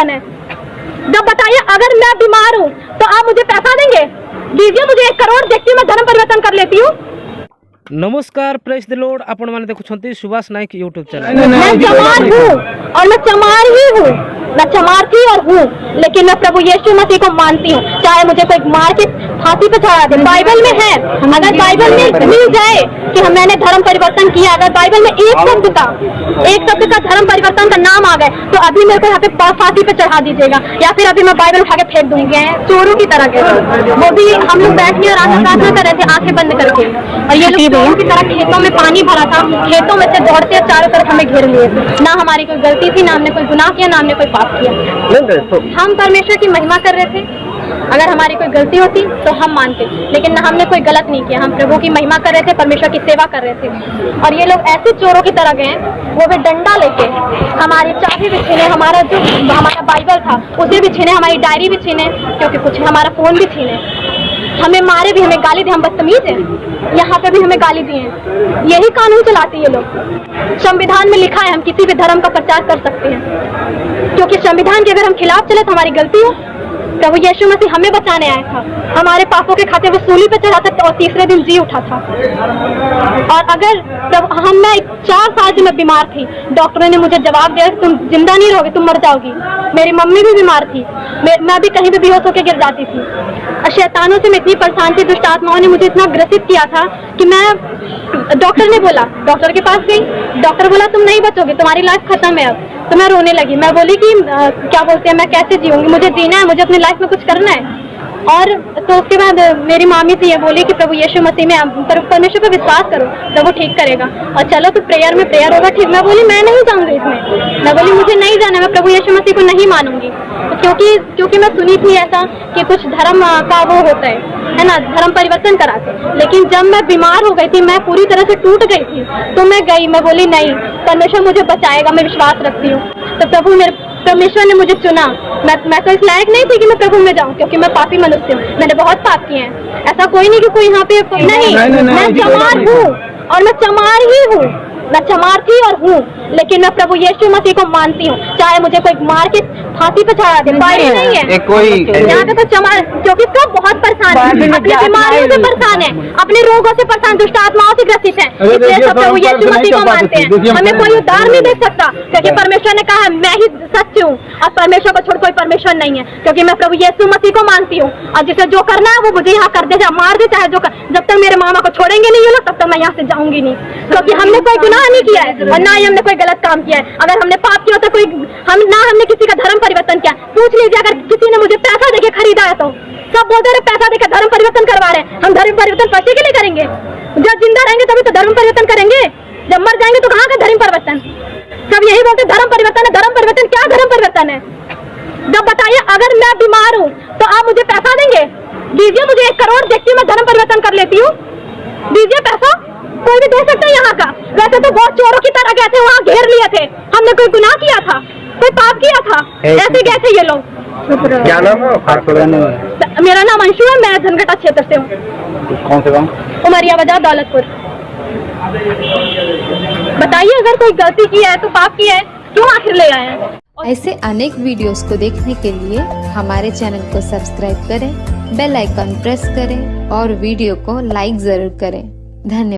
परिवर्तन है? जब बताइए, अगर मैं बीमार हूँ तो आप मुझे पैसा देंगे? दीजिए मुझे 1 करोड़, देखती हूँ मैं धर्म परिवर्तन कर लेती हूँ। नमस्कार, प्रेस द लॉर्ड। आपण माने देखुछंती सुभाष नायक यूट्यूब चैनल। मैं चमार हूँ और मैं चमार ही हूँ, मैं चमार थी और हूँ, लेकिन मैं प्रभु यीशु मसीह को मानती हूँ। चाहे मुझे कोई मार के फांसी पे चढ़ा दे, बाइबल में है। अगर बाइबल में मिल जाए कि मैंने धर्म परिवर्तन किया, अगर बाइबल में एक शब्द का धर्म परिवर्तन का नाम आ गए, तो अभी मेरे को यहाँ पे फांसी पे चढ़ा दीजिएगा, या फिर अभी मैं बाइबल उठा के फेंक दूंगी। चोरों की तरह के वो भी हम लोग बैठ के प्रार्थना कर रहे थे आंखें बंद करके, और ये लोग चोरों की तरह खेतों में पानी भरा था, खेतों में से दौड़ते चारों तरफ हमें घेर लिए। ना हमारी कोई गलती थी, ना हमने कोई गुनाह किया, ना हमने कोई पाप किया। हम परमेश्वर की महिमा कर रहे थे। अगर हमारी कोई गलती होती तो हम मानते, लेकिन ना हमने कोई गलत नहीं किया। हम प्रभु की महिमा कर रहे थे, परमेश्वर की सेवा कर रहे थे। और ये लोग ऐसे चोरों की तरह गए, वो भी डंडा लेके हमारी चाबी भी छीने, हमारा बाइबल था उसे भी छीने, हमारी डायरी भी छीने, क्योंकि कुछ हमारा फोन भी छीने, हमें मारे भी, हमें गाली दी। हम बदतमीज हैं, यहाँ पे भी हमें गाली दी है। यही कानून चलाते ये लोग। संविधान में लिखा है हम किसी भी धर्म का प्रचार कर सकते हैं, क्योंकि संविधान के अगर हम खिलाफ चले तो हमारी गलती हो। प्रभु यीशु मसीह हमें बचाने आया था, हमारे पापों के खातिर वो सूली पे चढ़ा था और तीसरे दिन जी उठा था। और अगर मैं 4 साल से मैं बीमार थी, डॉक्टरों ने मुझे जवाब दिया तुम जिंदा नहीं रहोगे, तुम मर जाओगी। मेरी मम्मी भी बीमार थी, मैं भी कहीं भी बेहोश होकर गिर जाती थी। शैतानों से मैं इतनी परेशान थी, दुष्ट आत्माओं ने मुझे इतना ग्रसित किया था कि मैं, डॉक्टर ने बोला, डॉक्टर के पास गई, डॉक्टर बोला तुम नहीं बचोगे, तुम्हारी लाइफ खत्म है अब। तो मैं रोने लगी। मैं बोली कि क्या बोलते हैं, मैं कैसे जीऊंगी, मुझे जीना है, मुझे अपनी लाइफ में कुछ करना है। और तो उसके बाद मेरी मामी थी ये बोली कि प्रभु यीशु मसीह में परमेश्वर पर विश्वास करो, प्रभु ठीक करेगा, और चलो तो प्रेयर में प्रेयर होगा ठीक। मैं बोली मैं नहीं जाऊंगी इसमें, मैं बोली मुझे नहीं जाना, मैं प्रभु यीशु मसीह को नहीं मानूंगी। क्योंकि मैं सुनी थी ऐसा कि कुछ धर्म का वो होता है ना, धर्म परिवर्तन कराते। लेकिन जब मैं बीमार हो गई थी, मैं पूरी तरह से टूट गई थी, तो मैं गई, मैं बोली नहीं, परमेश्वर मुझे बचाएगा, मैं विश्वास रखती हूँ। तो परमेश्वर ने मुझे चुना। मैं तो इस लायक नहीं थी कि मैं प्रभु में जाऊं, क्योंकि मैं पापी मनुष्य हूँ, मैंने बहुत पाप किए हैं। ऐसा कोई नहीं कि कोई यहाँ पे नहीं, मैं चमार हूँ और मैं चमार ही हूँ, मैं चमार थी और हूँ, लेकिन मैं प्रभु यीशु मसीह को मानती हूँ। चाहे मुझे कोई मार के फांसी पे चढ़ा दे, बारी नहीं है कोई यहाँ पे कोई चमार, क्योंकि सब बहुत परेशान है, अपनी बीमारियों से परेशान है, अपने रोगों से परेशान, दुष्ट आत्माओं से ग्रसित है, इसलिए सब प्रभु यीशु मसीह को मानते हैं। हमें कोई उद्धार नहीं दे सकता, क्योंकि परमेश्वर ने कहा है मैं ही सच हूँ और परमेश्वर को छोड़ कोई परमेश्वर नहीं है। क्योंकि मैं प्रभु यीशु मसीह को मानती हूँ, और जिसे जो करना है वो मुझे यहाँ कर दे, मार दे, चाहे जो जब तक मेरे मामा को छोड़ेंगे नहीं ये लोग, तब तक मैं यहाँ से जाऊंगी नहीं, क्योंकि हमने कोई गुनाह नहीं किया है और ना ही हमने कोई गलत काम किया है। अगर हमने पाप किया तो कोई ना हमने किसी का धर्म परिवर्तन किया। पूछ लीजिए, अगर किसी ने मुझे पैसा देके खरीदा है तो सब बोलते रहे पैसा देकर धर्म परिवर्तन करवा रहे हैं। हम धर्म परिवर्तन पैसे के लिए करेंगे? जब जिंदा रहेंगे तभी तो धर्म परिवर्तन करेंगे, जब मर जाएंगे तो कहाँ का धर्म परिवर्तन? सब यही बोलते धर्म परिवर्तन है, धर्म परिवर्तन। क्या धर्म परिवर्तन है? जब बताइए, अगर मैं बीमार हूँ तो आप मुझे पैसा देंगे? दीजिए मुझे 1 करोड़, देखती हूँ मैं धर्म परिवर्तन कर लेती हूँ। दीजिए पैसा, कोई भी दे सकता है यहाँ का। वैसे तो बहुत चोरों की तरह गए थे, वहाँ घेर लिए थे, हमने कोई गुनाह किया था, कोई पाप किया था, ऐसे गए थे ये लोग। क्या नाम है? मेरा नाम अंशु है, मैं धनघटा क्षेत्र से हूँ। कौन से गाँव? उमरिया बाजार, दौलतपुर। बताइए, अगर कोई गलती किया है तो पाप किया है, क्यों आखिर ले आए हैं? ऐसे अनेक वीडियोस को देखने के लिए हमारे चैनल को सब्सक्राइब करें, बेल आइकन प्रेस करें और वीडियो को लाइक जरूर करें। धन्यवाद।